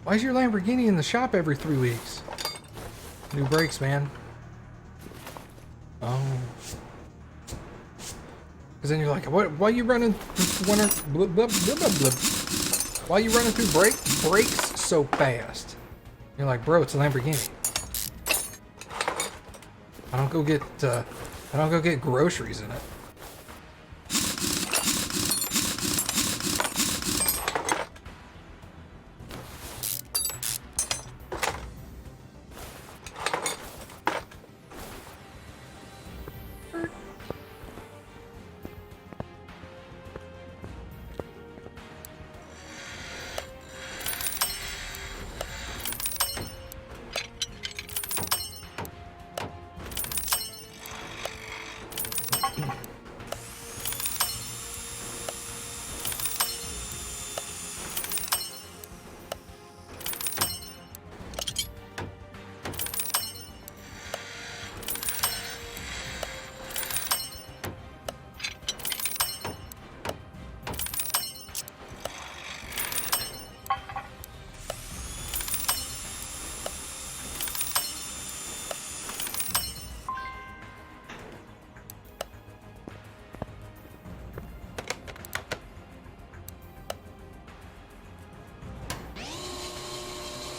Why is your Lamborghini in the shop every 3 weeks? New brakes, man. Oh. Because then you're like, what? Why are you running through Why are you running through brakes so fast? You're like, bro, it's a Lamborghini. I don't go get groceries in it.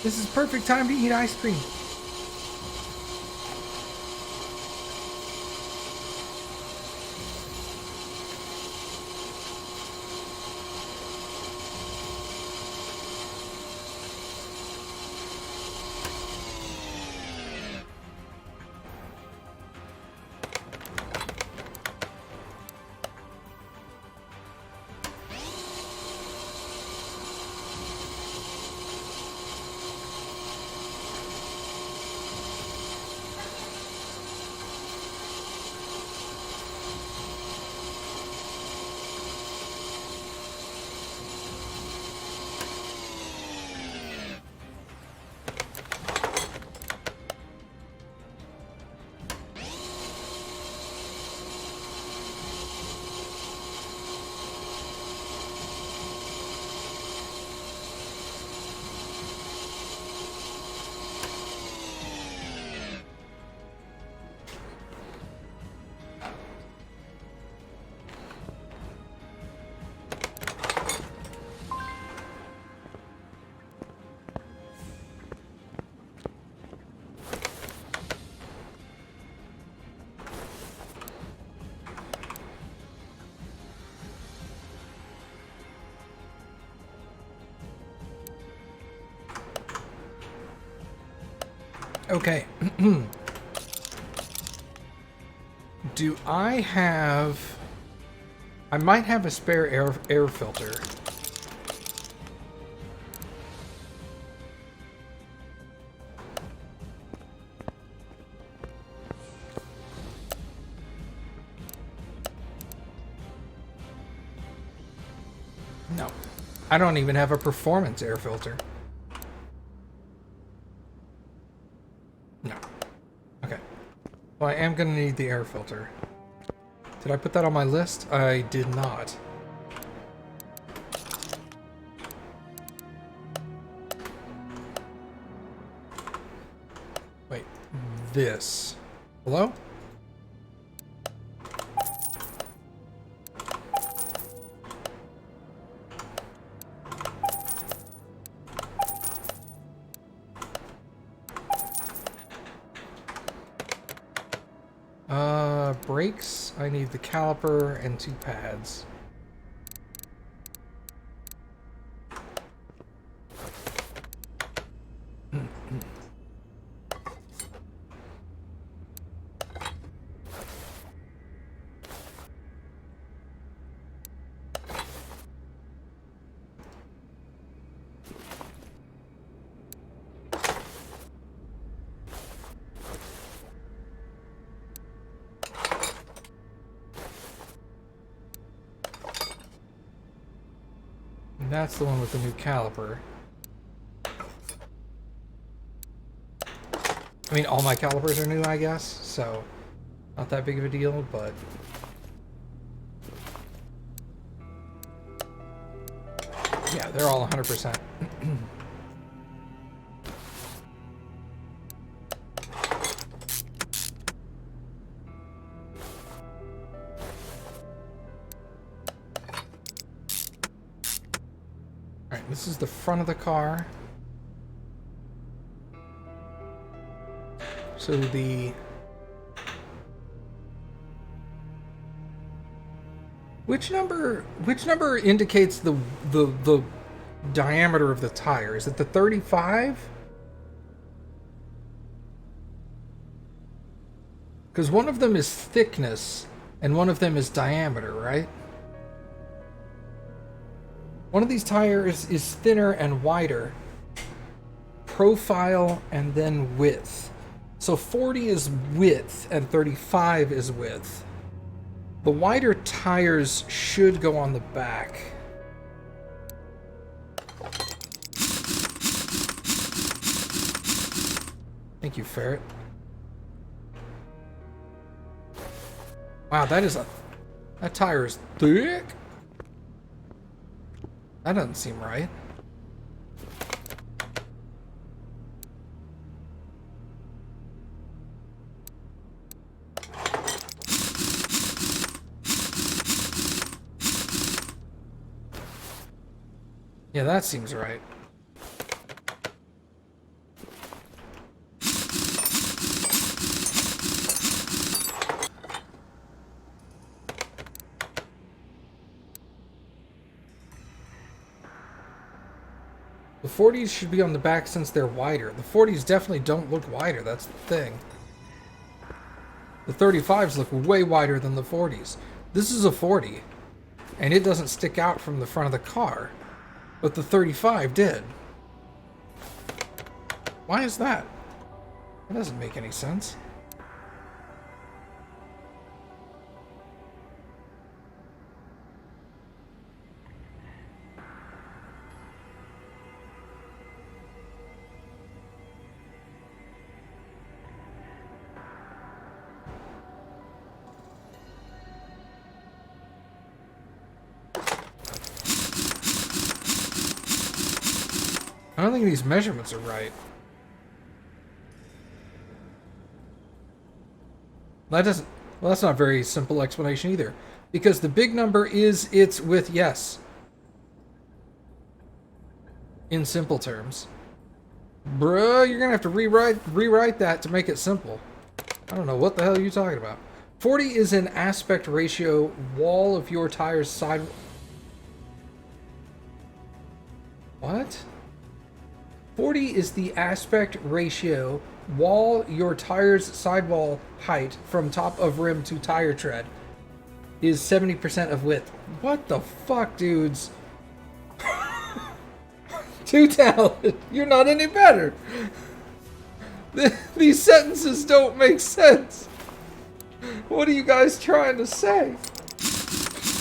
This is perfect time to eat ice cream. Okay. Do I have... I might have a spare air filter. No. I don't even have a performance air filter. No. Okay. Well, I am going to need the air filter. Did I put that on my list? I did not. Wait. This. Hello? Brakes. I need the caliper and 2 pads. That's the one with the new caliper. I mean, all my calipers are new, I guess, so not that big of a deal, but... yeah, they're all 100%. Alright, this is the front of the car. So the... Which number indicates the diameter of the tire? Is it the 35? Because one of them is thickness and one of them is diameter, right? One of these tires is thinner and wider. Profile and then width. So 40 is width and 35 is width. The wider tires should go on the back. Thank you, Ferret. Wow, that tire is thick. That doesn't seem right. Yeah, that seems right. The 40s should be on the back since they're wider. The 40s definitely don't look wider, that's the thing. The 35s look way wider than the 40s. This is a 40, and it doesn't stick out from the front of the car. But the 35 did. Why is that? That doesn't make any sense. I don't think these measurements are right. That doesn't... Well, that's not a very simple explanation either. Because the big number is its width, yes. In simple terms. Bruh, you're gonna have to rewrite that to make it simple. I don't know what the hell you're talking about. 40 is an aspect ratio wall of your tire's side... What? 40 is the aspect ratio wall your tire's sidewall height from top of rim to tire tread is 70% of width. What the fuck, dudes? Too talented. You're not any better. These sentences don't make sense. What are you guys trying to say?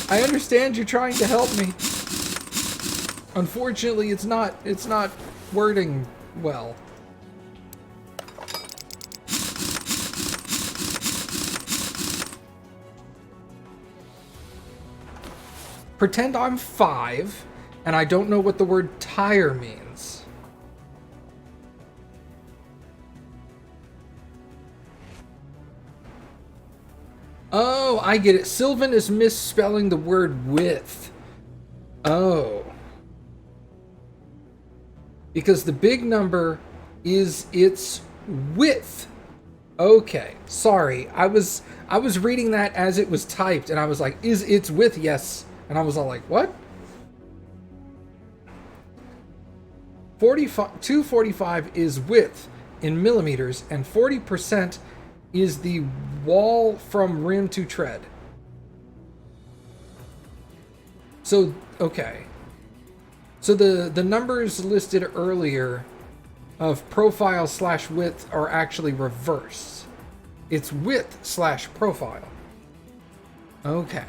I understand you're trying to help me. Unfortunately, it's not wording well. Pretend I'm 5 and I don't know what the word tire means. Oh, I get it. Sylvan is misspelling the word width. Oh. Because the big number is its width. Okay, sorry. I was reading that as it was typed, and I was like, is its width? Yes. And I was all like, what? 245 is width in millimeters, and 40% is the wall from rim to tread. So, okay. So the numbers listed earlier of profile / width are actually reversed. It's width / profile. Okay.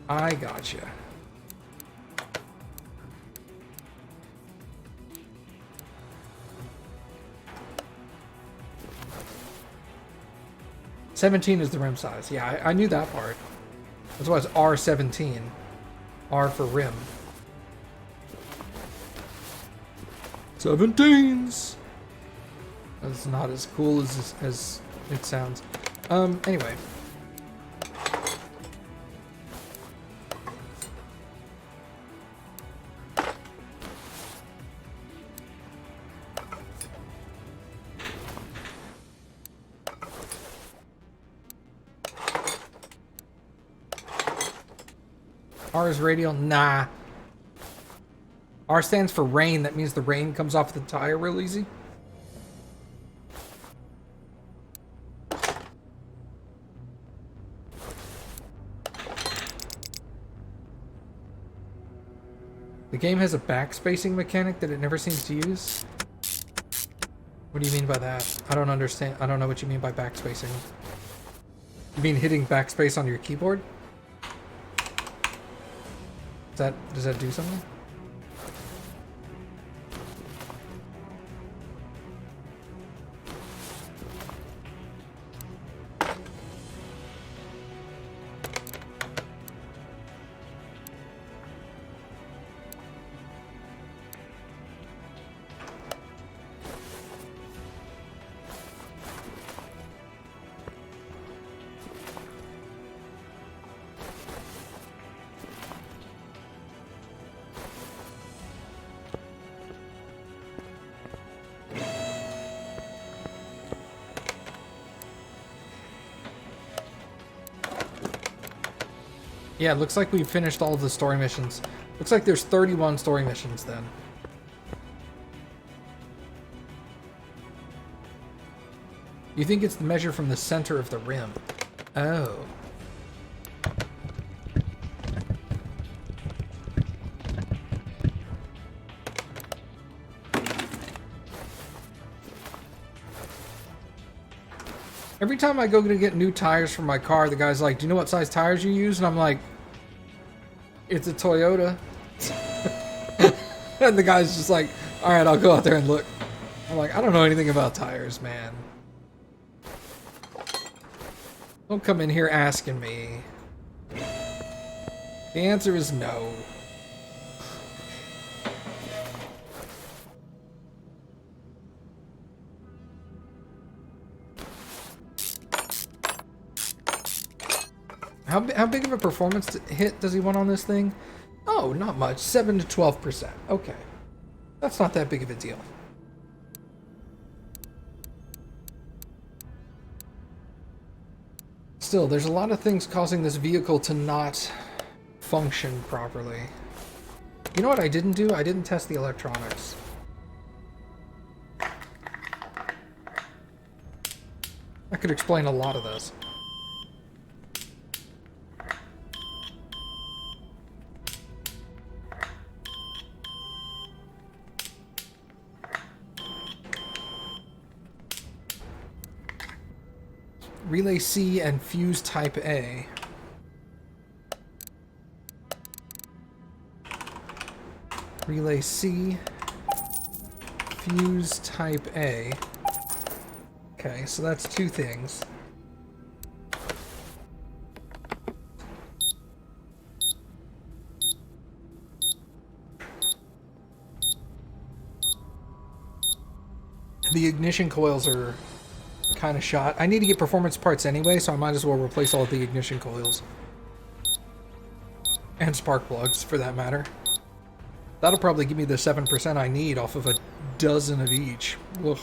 I gotcha. $17 is the rim size. Yeah, I knew that part. That's why it's R17. R for rim. 17s. That's not as cool as it sounds. Anyway. R is radial? Nah. R stands for rain. That means the rain comes off the tire real easy. The game has a backspacing mechanic that it never seems to use. What do you mean by that? I don't understand. I don't know what you mean by backspacing. You mean hitting backspace on your keyboard? Does that do something? Yeah, it looks like we've finished all of the story missions. Looks like there's 31 story missions then. You think it's the measure from the center of the rim? Oh. Every time I go to get new tires for my car, the guy's like, do you know what size tires you use? And I'm like, it's a Toyota. And the guy's just like, all right, I'll go out there and look. I'm like, I don't know anything about tires, man. Don't come in here asking me. The answer is no. How big of a performance hit does he want on this thing? Oh, not much. 7 to 12%. Okay. That's not that big of a deal. Still, there's a lot of things causing this vehicle to not function properly. You know what I didn't do? I didn't test the electronics. That could explain a lot of this. Relay C and fuse type A. Relay C, fuse type A. Okay, so that's two things. The ignition coils are kind of shot. I need to get performance parts anyway, so I might as well replace all of the ignition coils. And spark plugs, for that matter. That'll probably give me the 7% I need off of a dozen of each. Ugh.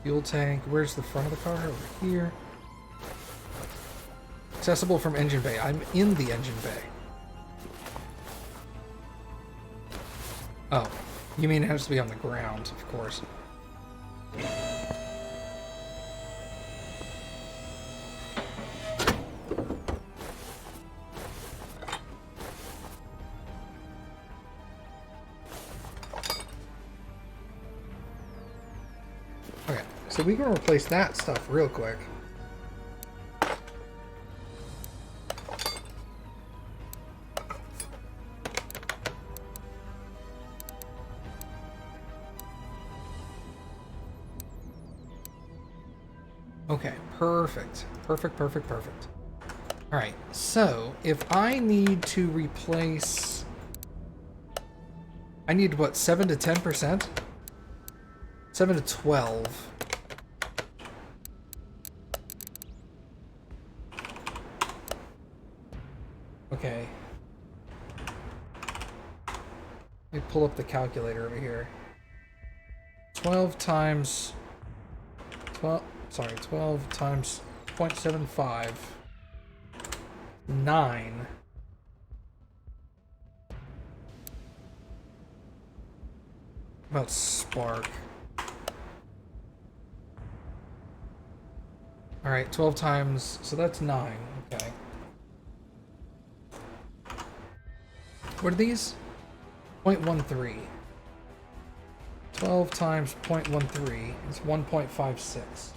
Fuel tank. Where's the front of the car? Over here. Accessible from engine bay. I'm in the engine bay. Oh. You mean it has to be on the ground, of course. Okay, so we can replace that stuff real quick. Okay, perfect. Perfect, perfect, perfect. Alright, so if I need to replace... I need, what, 7 to 10%? 7 to 12. Okay. Let me pull up the calculator over here. 12 times 12 times 0.75. 9. About spark. Alright, 12 times, so that's 9. Okay. What are these? 0.13. 12 times 0.13 is 1.56. So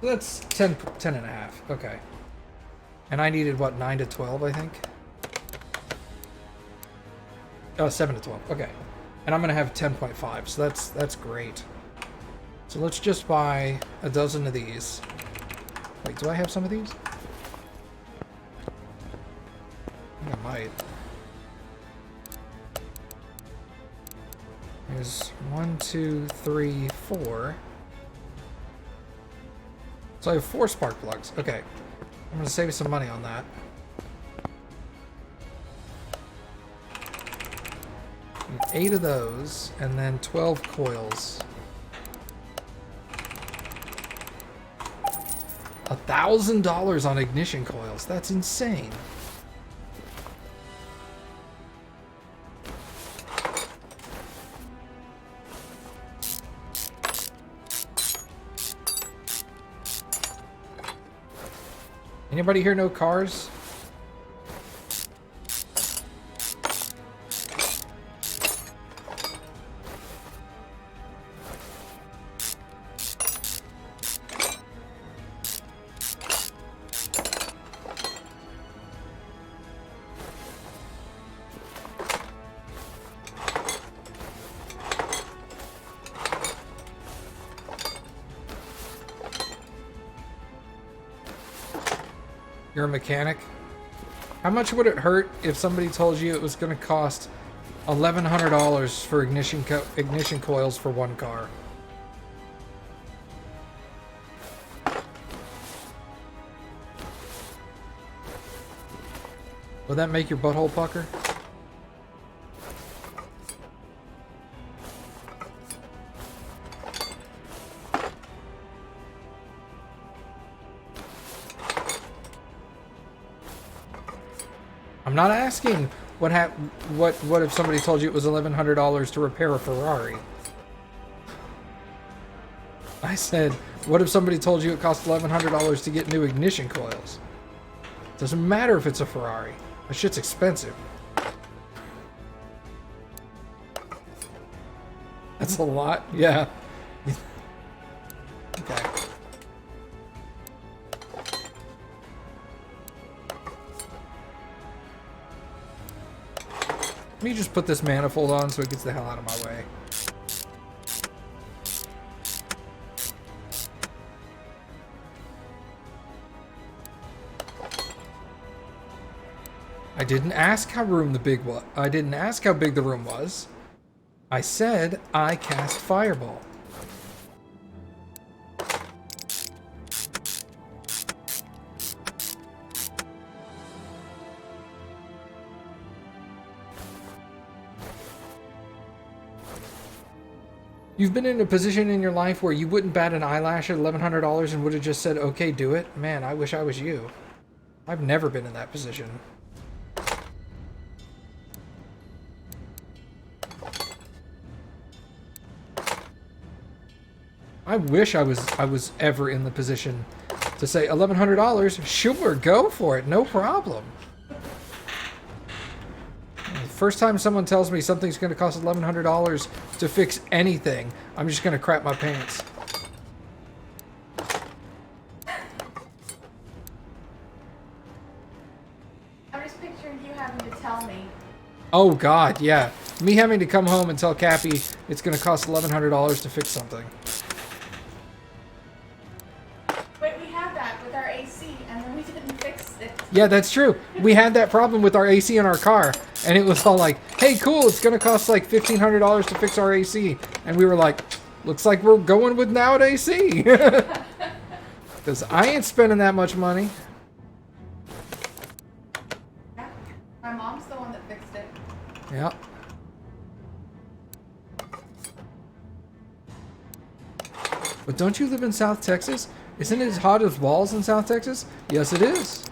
that's 10 and a half. Okay. And I needed, what, 9 to 12, I think? Oh, 7 to 12. Okay. And I'm going to have 10.5, so that's great. So let's just buy a dozen of these. Wait, do I have some of these? I think I might. There's 1, 2, 3, 4. So I have 4 spark plugs. Okay. I'm going to save some money on that. And 8 of those, and then 12 coils. $1,000 on ignition coils. That's insane. Anybody here know cars? You're a mechanic? How much would it hurt if somebody told you it was going to cost $1,100 for ignition coils for one car? Would that make your butthole pucker? I'm not asking what if somebody told you it was $1,100 to repair a Ferrari. I said, what if somebody told you it cost $1,100 to get new ignition coils? Doesn't matter if it's a Ferrari. That shit's expensive. That's a lot? Yeah. Okay. Let me just put this manifold on so it gets the hell out of my way. I didn't ask how I didn't ask how big the room was. I said I cast Fireball. You've been in a position in your life where you wouldn't bat an eyelash at $1,100 and would have just said, okay, do it? Man, I wish I was you. I've never been in that position. I wish I was ever in the position to say $1,100. Sure, go for it, no problem. First time someone tells me something's going to cost $1,100 to fix anything, I'm just going to crap my pants. I'm just picturing you having to tell me. Oh God, yeah. Me having to come home and tell Cappy it's going to cost $1,100 to fix something. Wait, we had that with our AC, and then we didn't fix it. Yeah, that's true. We had that problem with our AC in our car, and it was all like, hey, cool, it's going to cost like $1,500 to fix our AC. And we were like, looks like we're going with now at AC. Because I ain't spending that much money. Yeah. My mom's the one that fixed it. Yeah. But don't you live in South Texas? Isn't it as hot as balls in South Texas? Yes, it is.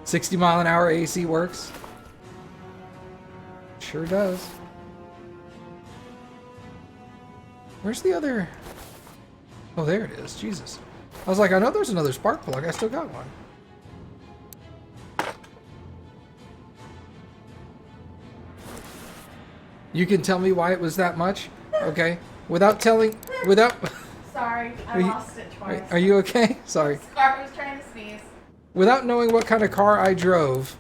$60-mile-an-hour AC works. Sure does. Where's the other? Oh, there it is. Jesus. I was like, I know there's another spark plug. I still got one. You can tell me why it was that much? Okay. Without... Sorry, I lost it twice. Are you okay? Sorry. Sorry, I was trying to sneeze. Without knowing what kind of car I drove,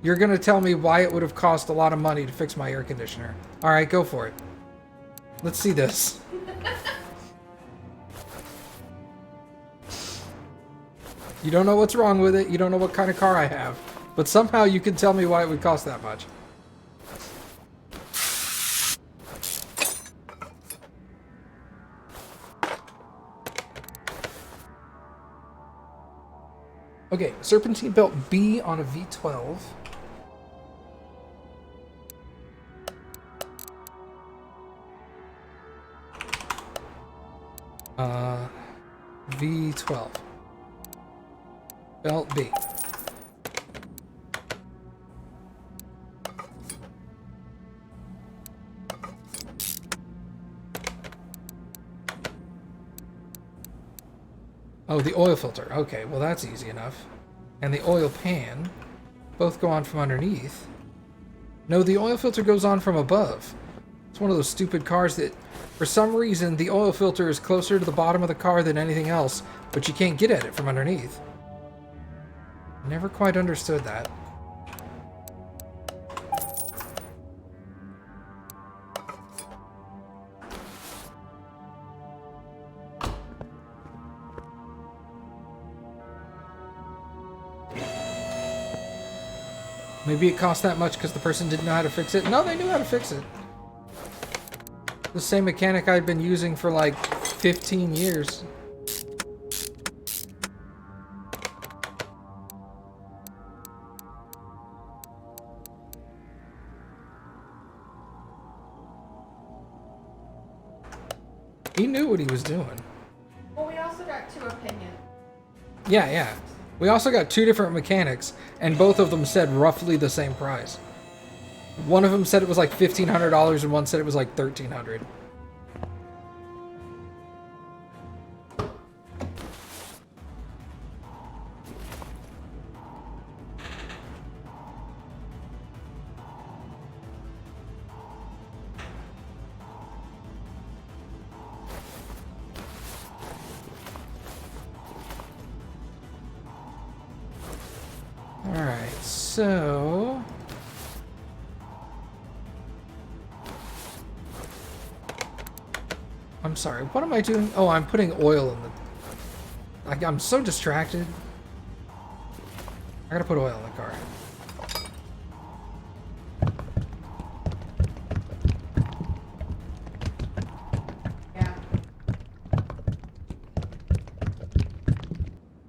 you're going to tell me why it would have cost a lot of money to fix my air conditioner. All right, go for it. Let's see this. You don't know what's wrong with it. You don't know what kind of car I have. But somehow you can tell me why it would cost that much. Okay, serpentine belt B on a V12. V12. Belt B. Oh, the oil filter. Okay, well that's easy enough. And the oil pan both go on from underneath. No, the oil filter goes on from above. It's one of those stupid cars that, for some reason, the oil filter is closer to the bottom of the car than anything else, but you can't get at it from underneath. Never quite understood that. Maybe it cost that much because the person didn't know how to fix it. No, they knew how to fix it. The same mechanic I've been using for like 15 years. He knew what he was doing. Well, we also got two opinions. Yeah. We also got two different mechanics, and both of them said roughly the same price. One of them said it was like $1,500, and one said it was like $1,300. Alright, so... I'm sorry, what am I doing? Oh, I'm putting oil in the... I'm so distracted. I gotta put oil in the car. Yeah.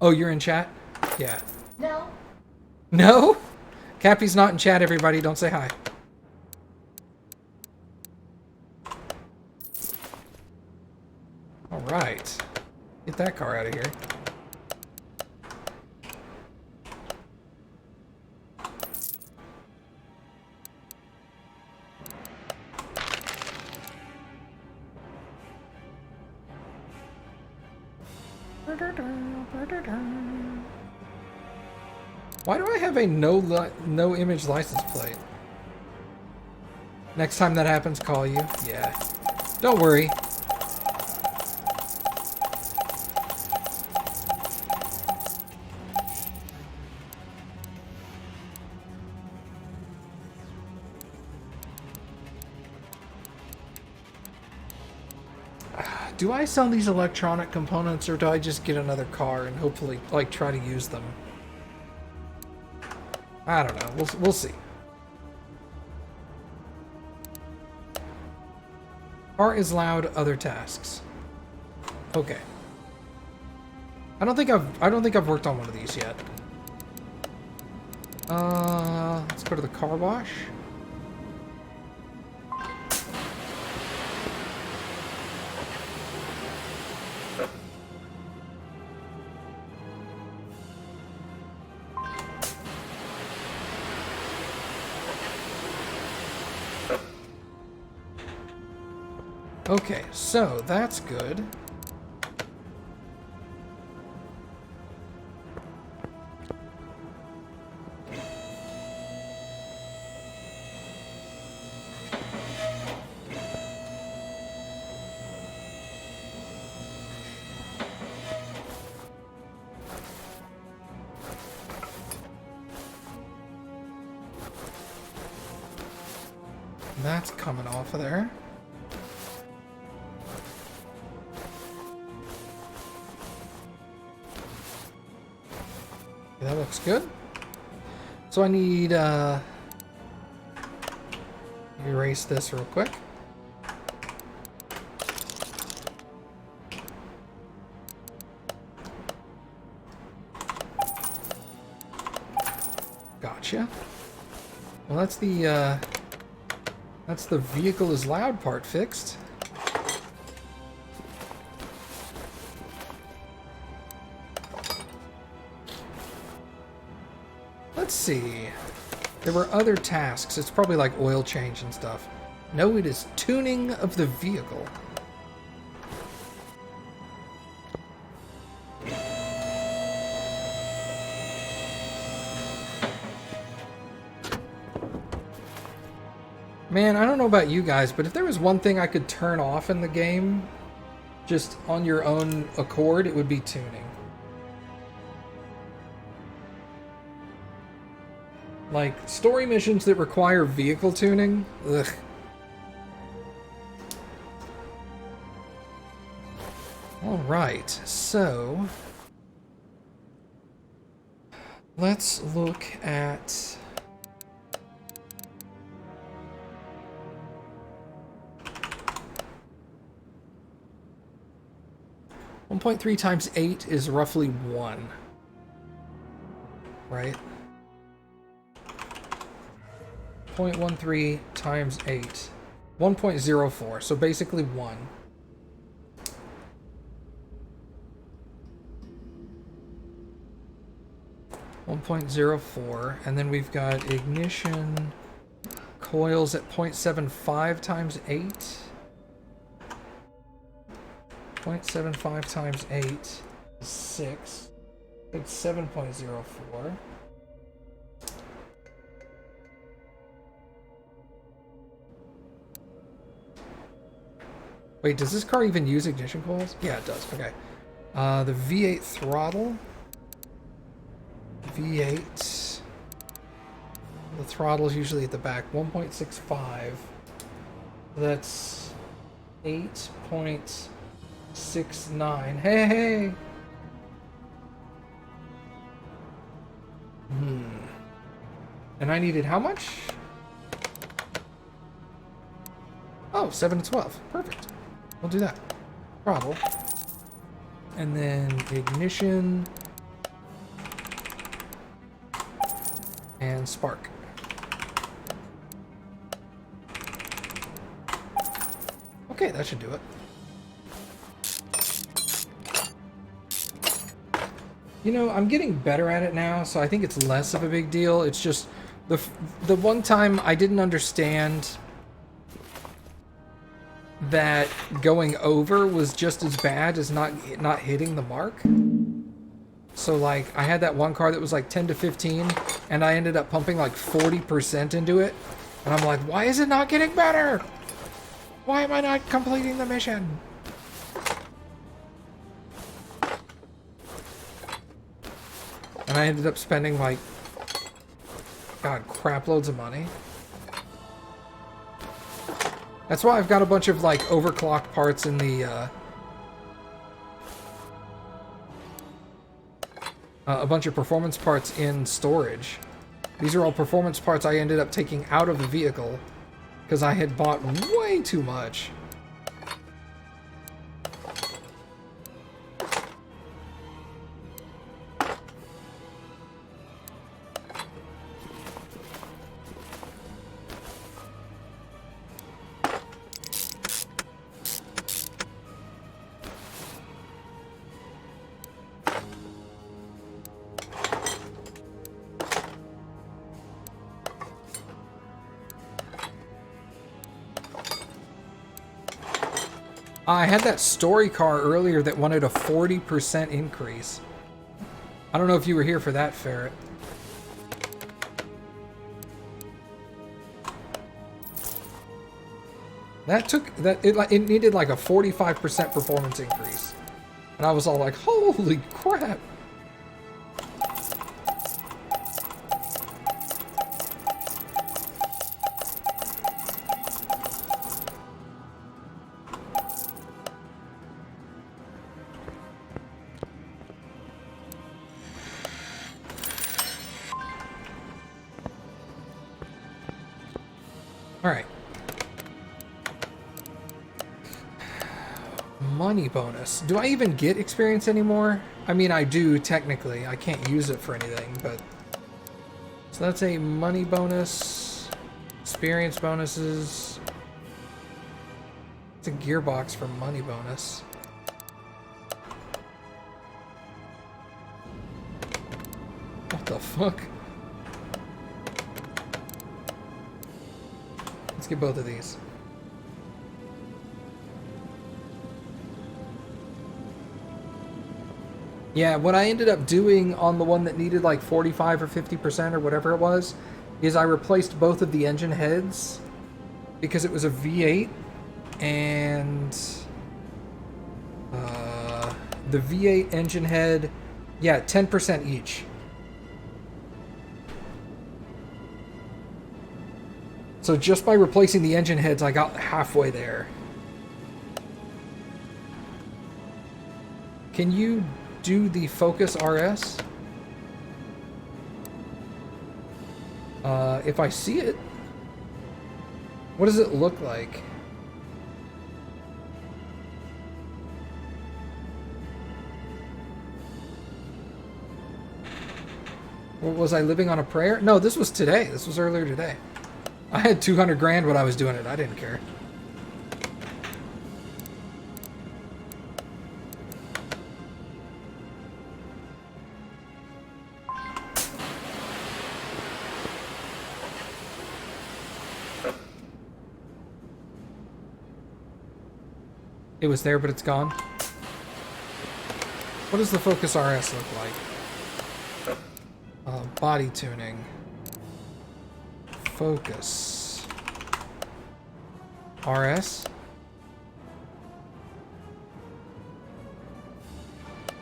Oh, you're in chat? Yeah. No. No? Cappy's not in chat, everybody. Don't say hi. Alright. Get that car out of here. Why do I have a no image license plate? Next time that happens, call you. Yeah. Don't worry. Do I sell these electronic components, or do I just get another car and hopefully, like, try to use them? I don't know. We'll see. Car is loud, other tasks. Okay. I don't think I've worked on one of these yet. Let's go to the car wash. Okay, so that's good. That's coming off of there. That looks good. So I need erase this real quick. Gotcha. Well, that's the vehicle is loud part fixed. Let's see. There were other tasks. It's probably like oil change and stuff. No, it is tuning of the vehicle. Man, I don't know about you guys, but if there was one thing I could turn off in the game, just on your own accord, it would be tuning. Like, story missions that require vehicle tuning? Ugh. Alright, so... let's look at... 1.3 times 8 is roughly 1. Right? 0.13 times 8. 1.04, so basically 1. .04, and then we've got ignition coils at 0.75 times 8. 0.75 times 8 is 6. It's 7.04. Wait, does this car even use ignition coils? Yeah, it does. Okay. The V8 throttle. V8. The throttle is usually at the back. 1.65. That's 8.69. Hey, hey! And I needed how much? Oh, 7 to 12. Perfect. We'll do that. Throttle. And then ignition. And spark. Okay, that should do it. You know, I'm getting better at it now, so I think it's less of a big deal. It's just the one time I didn't understand that going over was just as bad as not hitting the mark. So like I had that one car that was like 10 to 15 and I ended up pumping like 40% into it. And I'm like, why is it not getting better? Why am I not completing the mission? And I ended up spending like, God, crap loads of money. That's why I've got a bunch of like overclocked parts in the a bunch of performance parts in storage. These are all performance parts I ended up taking out of the vehicle because I had bought way too much. I had that story car earlier that wanted a 40% increase. I don't know if you were here for that, Ferret. That took that it needed like a 45% performance increase. And I was all like, "Holy crap." All right. Money bonus. Do I even get experience anymore? I mean, I do technically. I can't use it for anything, but... So that's a money bonus. Experience bonuses. It's a gearbox for money bonus. What the fuck? Let's get both of these. Yeah, what I ended up doing on the one that needed like 45 or 50% or whatever it was, is I replaced both of the engine heads because it was a V8 and the V8 engine head, yeah, 10% each. So just by replacing the engine heads, I got halfway there. Can you do the Focus RS? If I see it, what does it look like? Or was I living on a prayer? No, this was today. This was earlier today. I had 200 grand when I was doing it. I didn't care. It was there, but it's gone. What does the Focus RS look like? Body tuning. Focus. RS.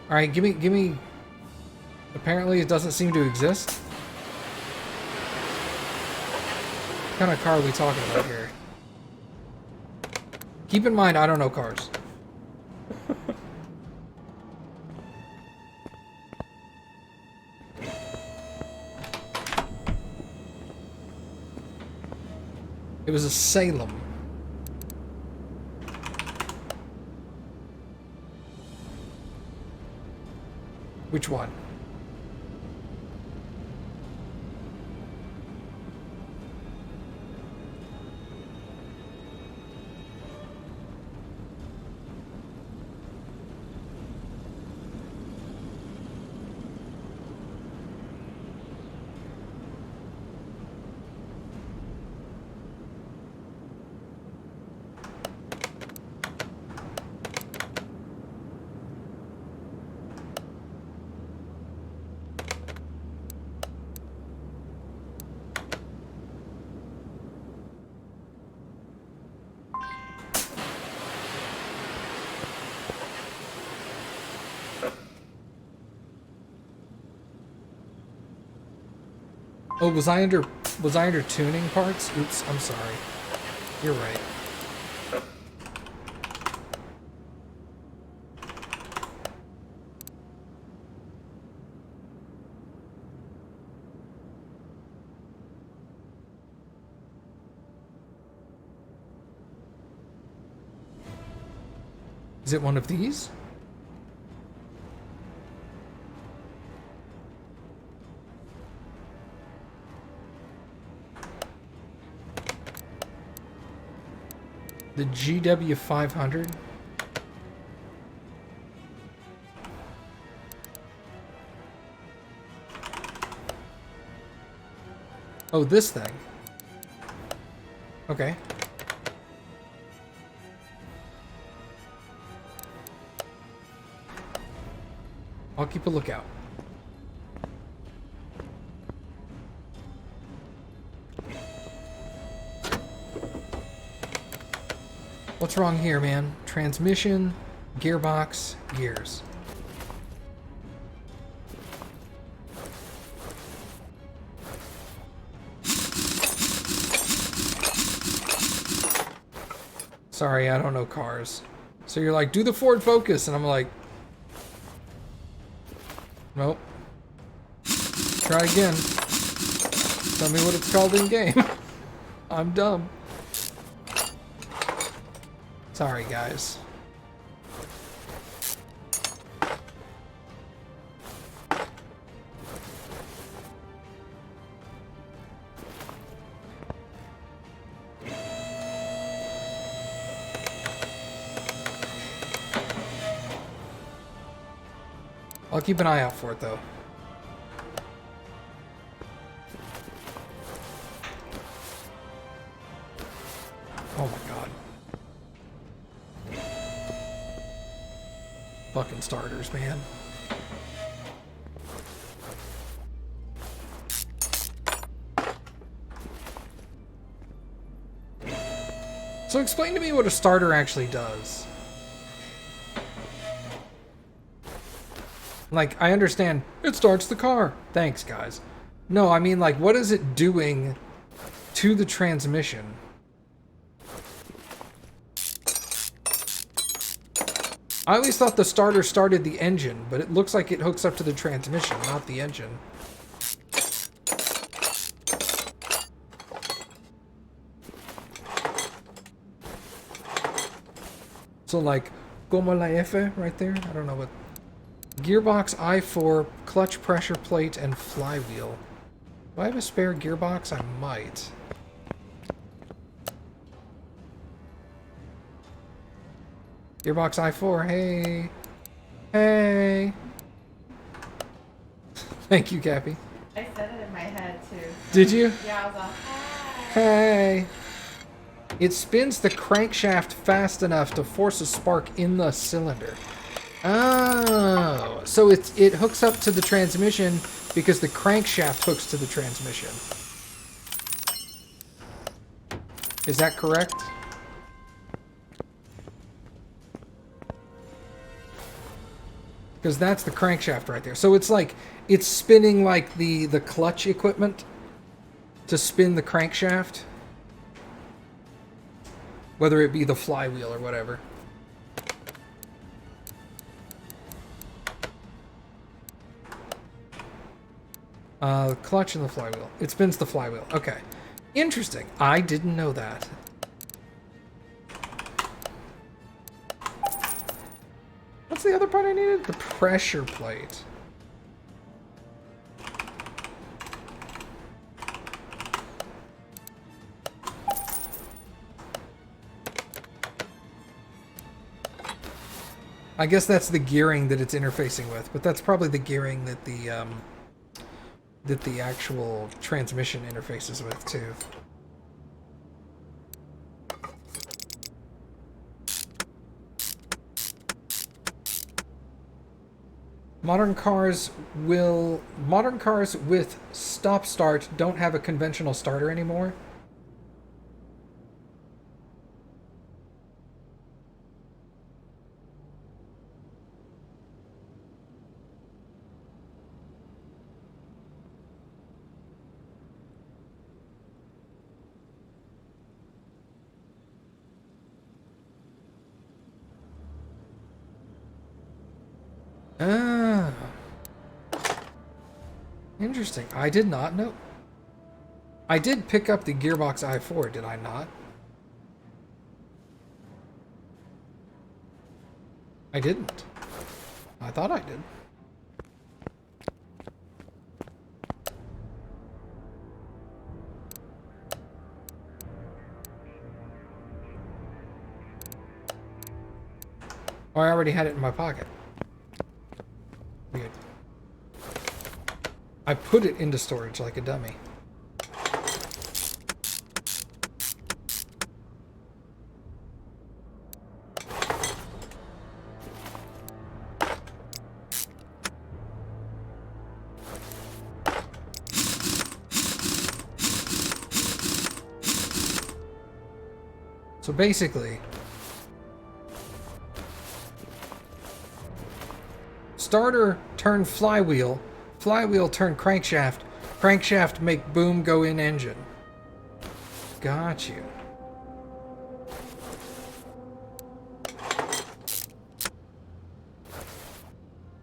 Alright, give me... Apparently it doesn't seem to exist. What kind of car are we talking about here? Keep in mind, I don't know cars. It was a Salem. Which one? Oh, was I under tuning parts? Oops, I'm sorry. You're right. Is it one of these? The GW500? Oh, this thing. Okay. I'll keep a lookout. What's wrong here, man? Transmission, gearbox, gears. Sorry, I don't know cars. So you're like, do the Ford Focus, and I'm like, nope. Try again. Tell me what it's called in game. I'm dumb. Sorry, guys. I'll keep an eye out for it, though. Oh my god. Fucking starters, man. So explain to me what a starter actually does. Like, I understand, it starts the car. Thanks, guys. No, I mean, like, what is it doing to the transmission? I always thought the starter started the engine, but it looks like it hooks up to the transmission, not the engine. So, like, como la F right there? I don't know what... Gearbox I4, clutch pressure plate, and flywheel. Do I have a spare gearbox? I might. Gearbox I4, hey. Hey. Thank you, Cappy. I said it in my head too. Did you? Yeah, I was like, hi. Hey. It spins the crankshaft fast enough to force a spark in the cylinder. Oh, so it hooks up to the transmission because the crankshaft hooks to the transmission. Is that correct? Because that's the crankshaft right there. So it's like, it's spinning like the clutch equipment to spin the crankshaft. Whether it be the flywheel or whatever. The clutch and the flywheel. It spins the flywheel. Okay. Interesting. I didn't know that. What's the other part I needed? The pressure plate. I guess that's the gearing that it's interfacing with, but that's probably the gearing that the actual transmission interfaces with too. Modern cars with stop start don't have a conventional starter anymore. Ah. Interesting. I did not know. I did pick up the Gearbox i4, did I not? I didn't. I thought I did. Oh, I already had it in my pocket. Weird. I put it into storage like a dummy. So basically, starter turn flywheel, flywheel turn crankshaft, crankshaft make boom go in engine. Got you.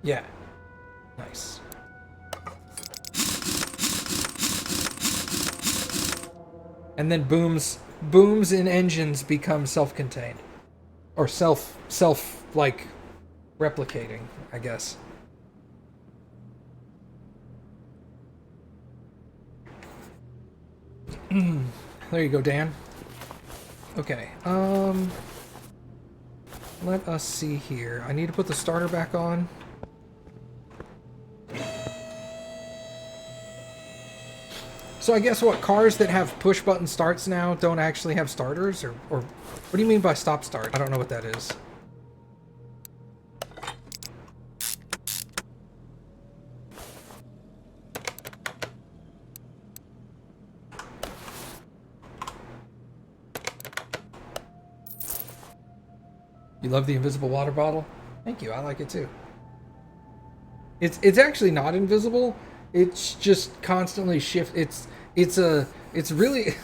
Yeah. Nice. And then booms in engines become self-contained. Or self like replicating, I guess. There you go, Dan. Okay. Let us see here. I need to put the starter back on. So I guess what, cars that have push button starts now don't actually have starters? Or what do you mean by stop start? I don't know what that is. You love the invisible water bottle? Thank you, I like it too. It's actually not invisible. It's just constantly it's really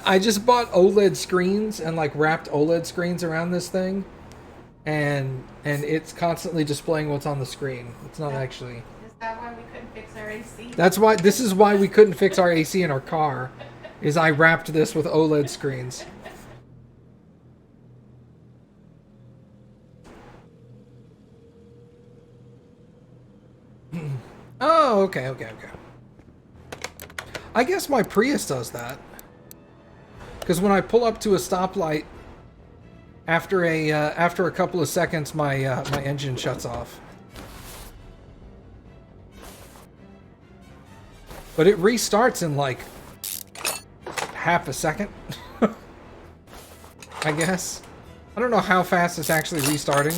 I just bought OLED screens and like wrapped OLED screens around this thing, and it's constantly displaying what's on the screen. It's not actually. Is that why we couldn't fix our AC? That's why, this is why we couldn't fix our AC in our car, is I wrapped this with OLED screens. Oh, okay. I guess my Prius does that. Because when I pull up to a stoplight, after a couple of seconds, my engine shuts off. But it restarts in like half a second. I guess. I don't know how fast it's actually restarting,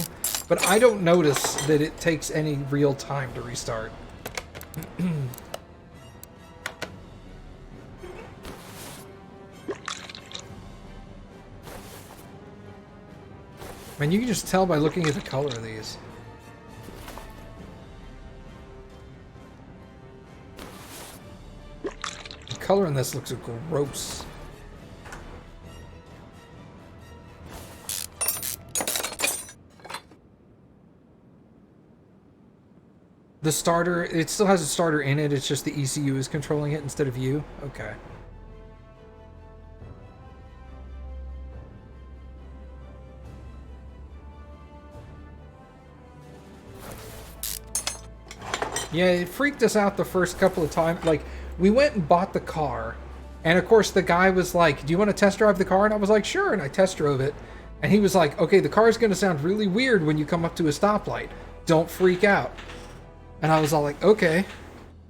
but I don't notice that it takes any real time to restart. Man, you can just tell by looking at the color of these. The color in this looks gross. The starter, it still has a starter in it, it's just the ECU is controlling it instead of you? Okay. Yeah, it freaked us out the first couple of times. Like, we went and bought the car, and of course the guy was like, do you want to test drive the car? And I was like, sure, and I test drove it. And he was like, okay, the car's going to sound really weird when you come up to a stoplight. Don't freak out. And I was all like, okay.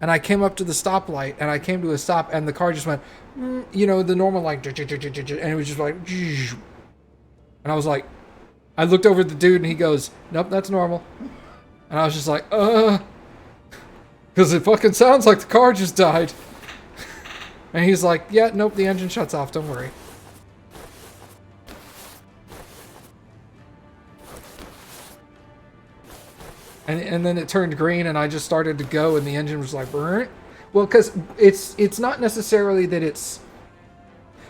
And I came up to the stoplight, and I came to a stop, and the car just went, you know, the normal, like, and it was just like, and I was like, I looked over at the dude, and he goes, nope, that's normal. And I was just like, because it fucking sounds like the car just died. And he's like, yeah, nope, the engine shuts off, don't worry. And then it turned green, and I just started to go, and the engine was like, burnt. Well, because it's not necessarily that it's...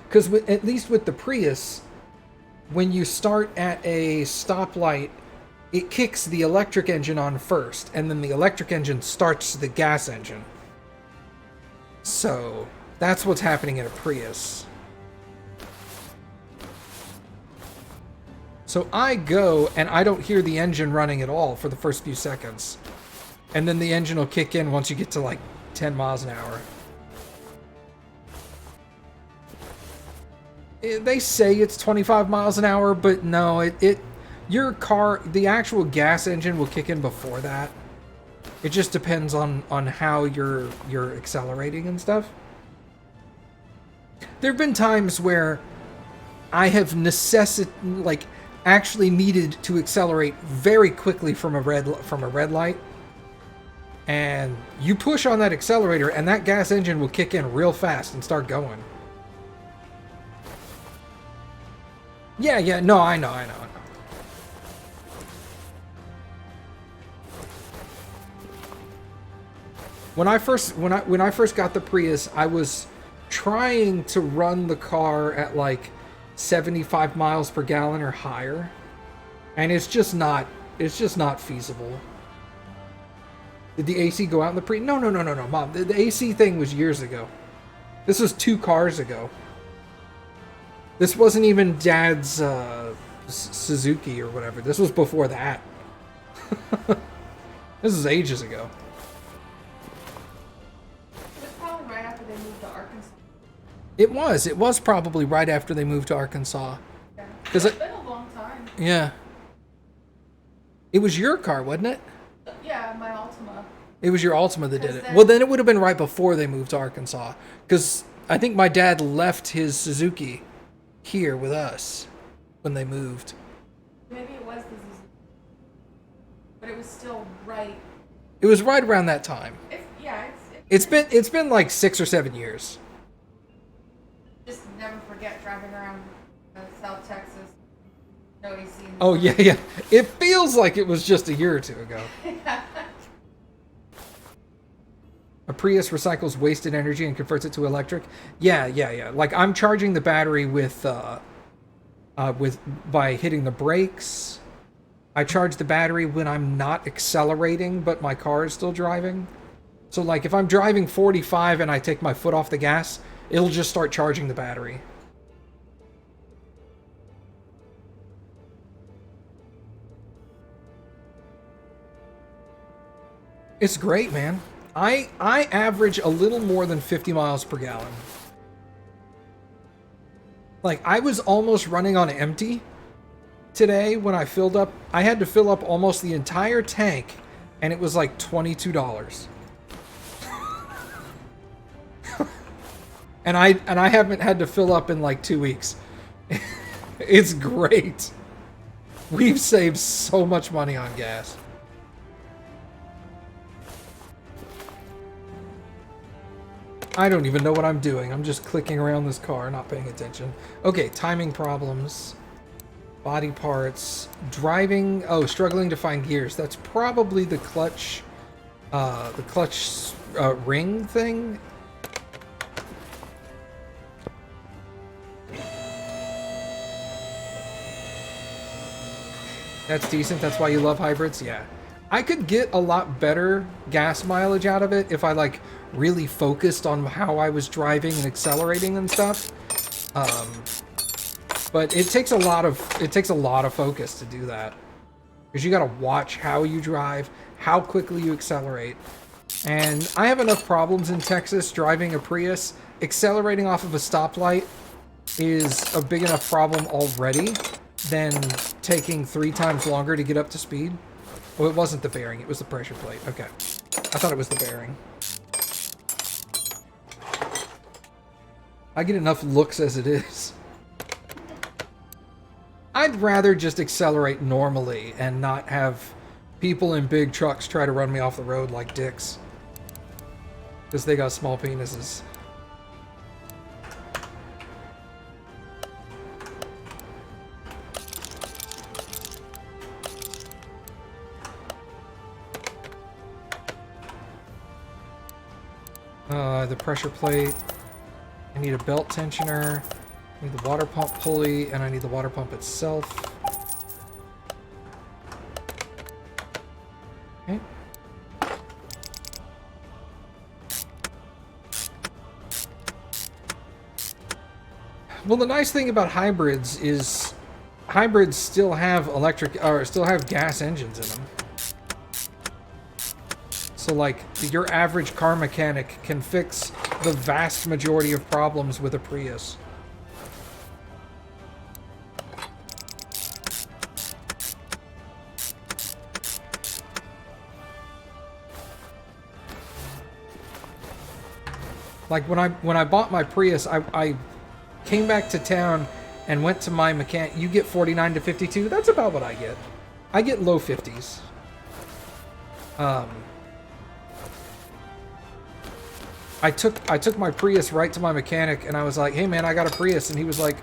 Because at least with the Prius, when you start at a stoplight, it kicks the electric engine on first, and then the electric engine starts the gas engine. So, that's what's happening in a Prius. So I go, and I don't hear the engine running at all for the first few seconds. And then the engine will kick in once you get to like 10 miles an hour. They say it's 25 miles an hour, but no, your car, the actual gas engine will kick in before that. It just depends on how you're accelerating and stuff. There have been times where I have actually needed to accelerate very quickly from a red light, and you push on that accelerator, and that gas engine will kick in real fast and start going. Yeah, yeah, no, I know, I know, I know. When I first got the Prius, I was trying to run the car at like 75 miles per gallon or higher, and it's just not feasible. Did the AC go out in the Prius? No, no, no, no, no, Mom. The AC thing was years ago. This was 2 cars ago. This wasn't even Dad's Suzuki or whatever. This was before that. This is ages ago. It was probably right after they moved to Arkansas. It was. It was probably right after they moved to Arkansas. Yeah. 'Cause It's been a long time. Yeah. It was your car, wasn't it? Yeah, my Altima. It was your Altima that did 'Cause it. then- Well, then it would have been right before they moved to Arkansas. Because I think my dad left his Suzuki here with us when they moved. Maybe it was the Suzuki. But it was still right. It was right around that time. It's been like 6 or 7 years. Just never forget driving around South Texas. No AC. Oh yeah, yeah. It feels like it was just a year or 2 ago. A Prius recycles wasted energy and converts it to electric. Yeah, yeah, yeah. Like I'm charging the battery with by hitting the brakes. I charge the battery when I'm not accelerating, but my car is still driving. So like if I'm driving 45 and I take my foot off the gas, it'll just start charging the battery. It's great, man. I average a little more than 50 miles per gallon. Like, I was almost running on empty today when I filled up. I had to fill up almost the entire tank, and it was like $22. and I haven't had to fill up in like 2 weeks. It's great. We've saved so much money on gas. I don't even know what I'm doing. I'm just clicking around this car, not paying attention. Okay, timing problems, body parts, driving. Oh, struggling to find gears. That's probably the clutch ring thing. That's decent. That's why you love hybrids? Yeah. I could get a lot better gas mileage out of it if I like really focused on how I was driving and accelerating and stuff. But it takes a lot of focus to do that. Because you gotta watch how you drive, how quickly you accelerate. And I have enough problems in Texas driving a Prius. Accelerating off of a stoplight is a big enough problem already than taking 3 times longer to get up to speed. Oh, it wasn't the bearing, it was the pressure plate. Okay. I thought it was the bearing. I get enough looks as it is. I'd rather just accelerate normally and not have people in big trucks try to run me off the road like dicks. Because they got small penises. The pressure plate. I need a belt tensioner. I need the water pump pulley, and I need the water pump itself. Okay. Well, the nice thing about hybrids is hybrids still have electric or still have gas engines in them. So like your average car mechanic can fix the vast majority of problems with a Prius. Like when I bought my Prius, I came back to town and went to my mechanic. You get 49 to 52. That's about what I get. I get low 50s. I took my Prius right to my mechanic and I was like, "Hey man, I got a Prius," and he was like,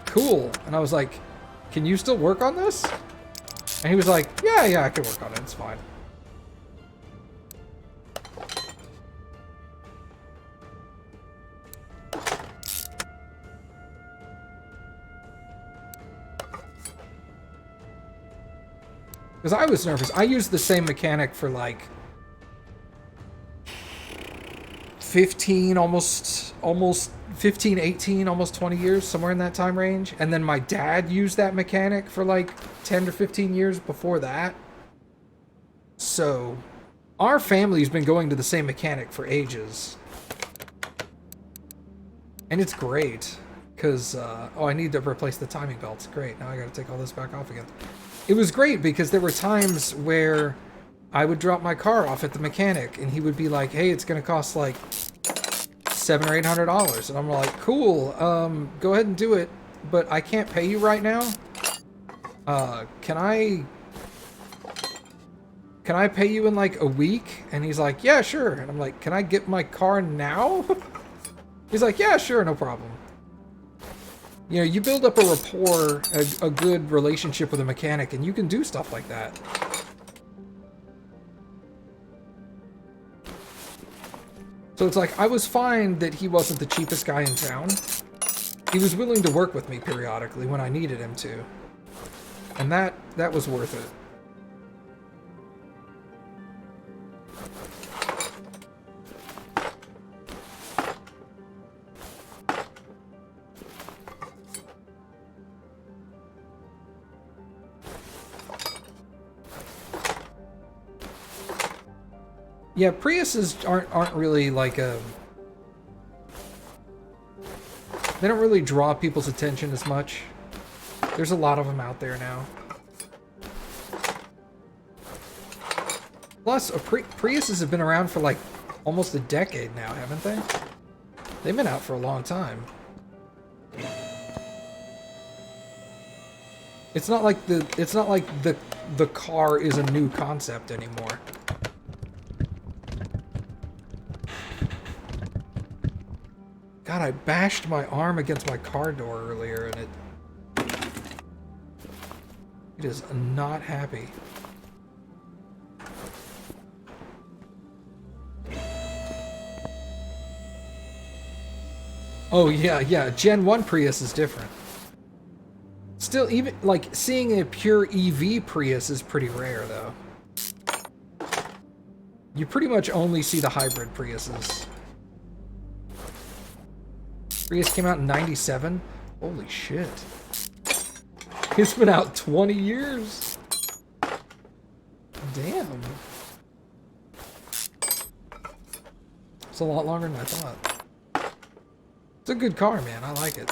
"Cool," and I was like, can you still work on this? And he was like, yeah, I can work on it. It's fine. Because I was nervous. I used the same mechanic for like 15, almost 15, 18, almost 20 years, somewhere in that time range. And then my dad used that mechanic for like 10 to 15 years before that. So our family's been going to the same mechanic for ages. And it's great. Because, oh, I need to replace the timing belts. Great, now I gotta take all this back off again. It was great because there were times where I would drop my car off at the mechanic and he would be like, hey, it's gonna cost like $700 or $800. And I'm like, cool, go ahead and do it, but I can't pay you right now. Can I pay you in like a week? And he's like, yeah, sure. And I'm like, can I get my car now? He's like, yeah, sure, no problem. You know, you build up a rapport, a good relationship with a mechanic, and you can do stuff like that. So it's like, I was fine that he wasn't the cheapest guy in town. He was willing to work with me periodically when I needed him to. And that was worth it. Yeah, Priuses aren't really like a... They don't really draw people's attention as much. There's a lot of them out there now. Plus, Priuses have been around for like almost a decade now, haven't they? They've been out for a long time. It's not like the car is a new concept anymore. God, I bashed my arm against my car door earlier, and it is not happy. Oh yeah, Gen 1 Prius is different. Still, even like seeing a pure EV Prius is pretty rare though. You pretty much only see the hybrid Priuses. Prius came out in 97? Holy shit. It's been out 20 years. Damn. It's a lot longer than I thought. It's a good car, man. I like it.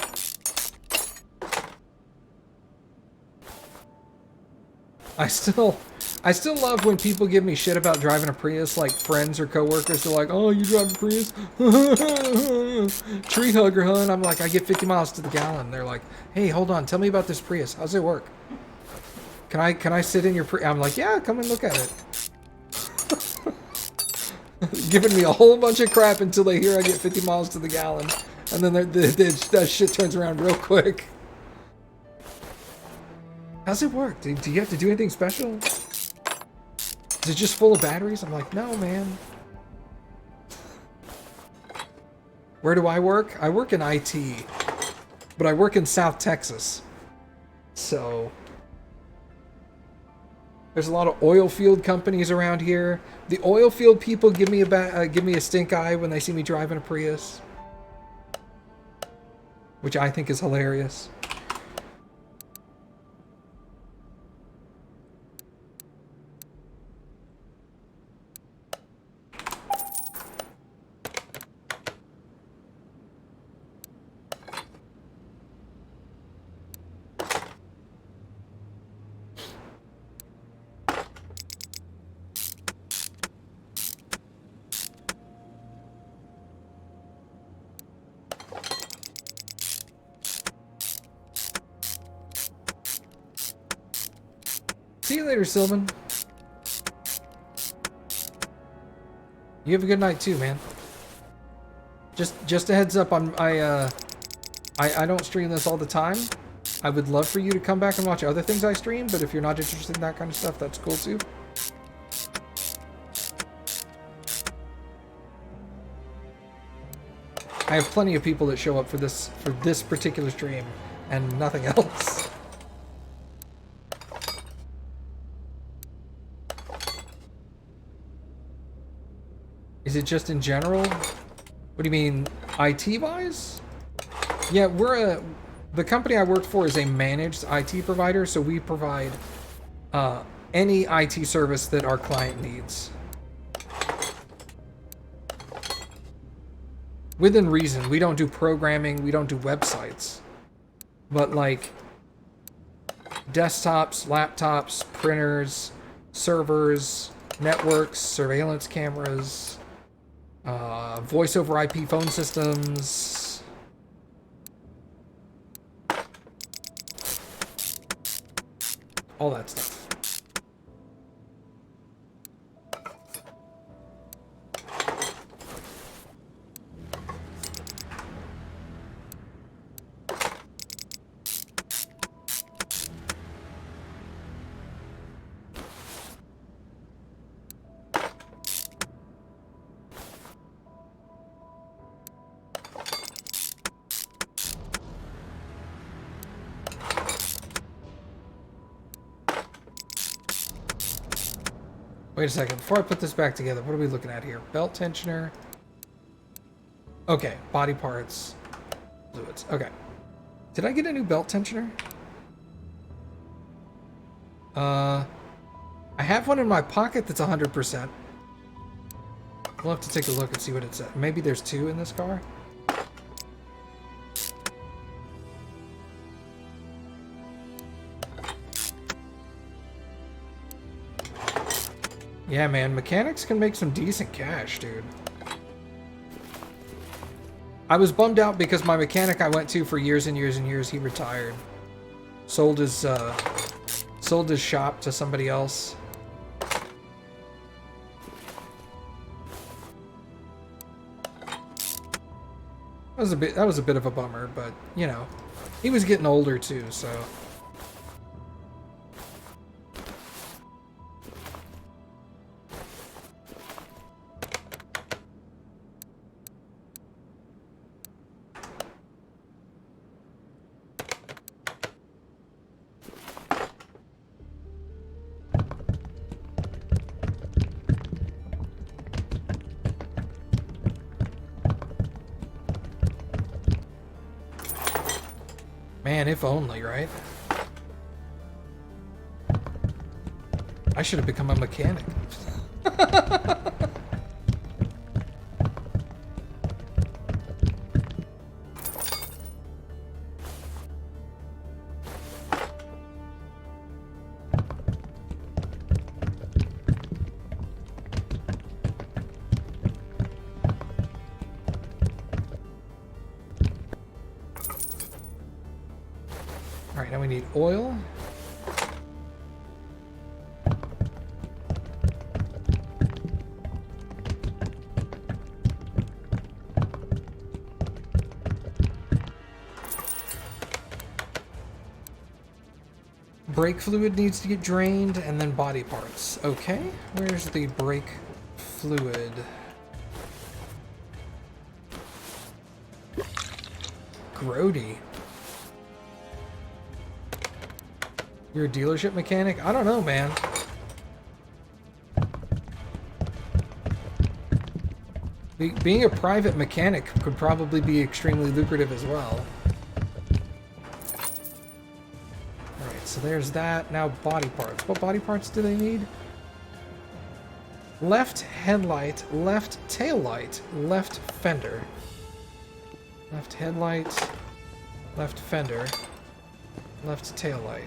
I still love when people give me shit about driving a Prius, like friends or coworkers. They're like, "Oh, you drive a Prius? Tree hugger, huh?" And I'm like, "I get 50 miles to the gallon." They're like, "Hey, hold on, tell me about this Prius. How's it work? Can I sit in your Prius?" I'm like, "Yeah, come and look at it." Giving me a whole bunch of crap until they hear I get 50 miles to the gallon, and then that shit turns around real quick. How's it work? Do you have to do anything special? Is it just full of batteries? I'm like, no, man. Where do I work? I work in IT, but I work in South Texas. So there's a lot of oil field companies around here. The oil field people give me a stink eye when they see me driving a Prius, which I think is hilarious. See you later, Sylvan. You have a good night too, man. Just a heads up, I don't stream this all the time. I would love for you to come back and watch other things I stream, but if you're not interested in that kind of stuff, that's cool too. I have plenty of people that show up for this particular stream and nothing else. Is it just in general? What do you mean, IT-wise? Yeah, the company I work for is a managed IT provider, so we provide any IT service that our client needs. Within reason. We don't do programming, we don't do websites. But like desktops, laptops, printers, servers, networks, surveillance cameras, voice over IP phone systems. All that stuff. Wait a second, before I put this back together, what are we looking at here? Belt tensioner. Okay, body parts. Fluids. Okay. Did I get a new belt tensioner? I have one in my pocket that's 100%. We'll have to take a look and see what it says. Maybe there's two in this car? Yeah, man, mechanics can make some decent cash, dude. I was bummed out because my mechanic I went to for years and years and years, he retired. Sold his shop to somebody else. That was a bit of a bummer, but you know, he was getting older too, so. Man, if only, right? I should have become a mechanic. Alright, now we need oil. Brake fluid needs to get drained, and then body parts. Okay, where's the brake fluid? Grody. You're a dealership mechanic? I don't know, man. Being a private mechanic could probably be extremely lucrative as well. Alright, so there's that. Now body parts. What body parts do they need? Left headlight, left tail light, left fender. Left headlight, left fender, left tail light.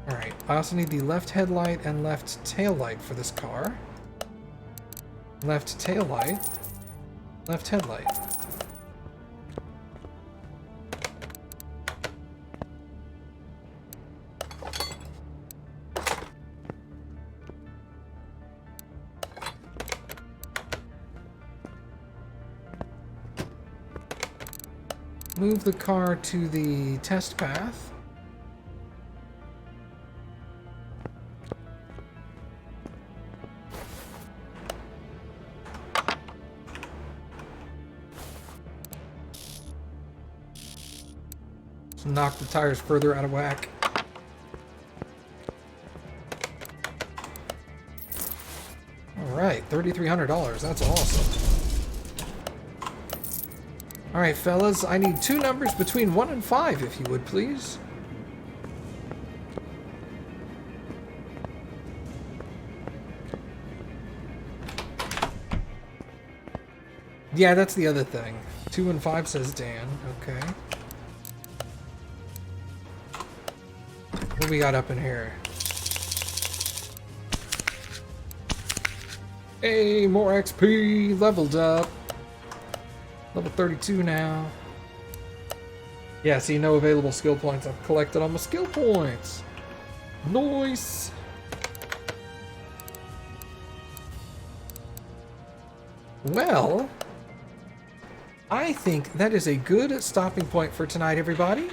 Alright, I also need the left headlight and left tail light for this car. Left tail light, left headlight. move the car to the test path. So knock the tires further out of whack. Alright, $3,300. That's awesome. Alright, fellas, I need two numbers between 1 and 5, if you would, please. Yeah, that's the other thing. 2 and 5 says Dan. Okay. What we got up in here? Hey, more XP! Leveled up. Level 32 now. Yeah, see, no available skill points. I've collected all my skill points. Nice! Well, I think that is a good stopping point for tonight, everybody.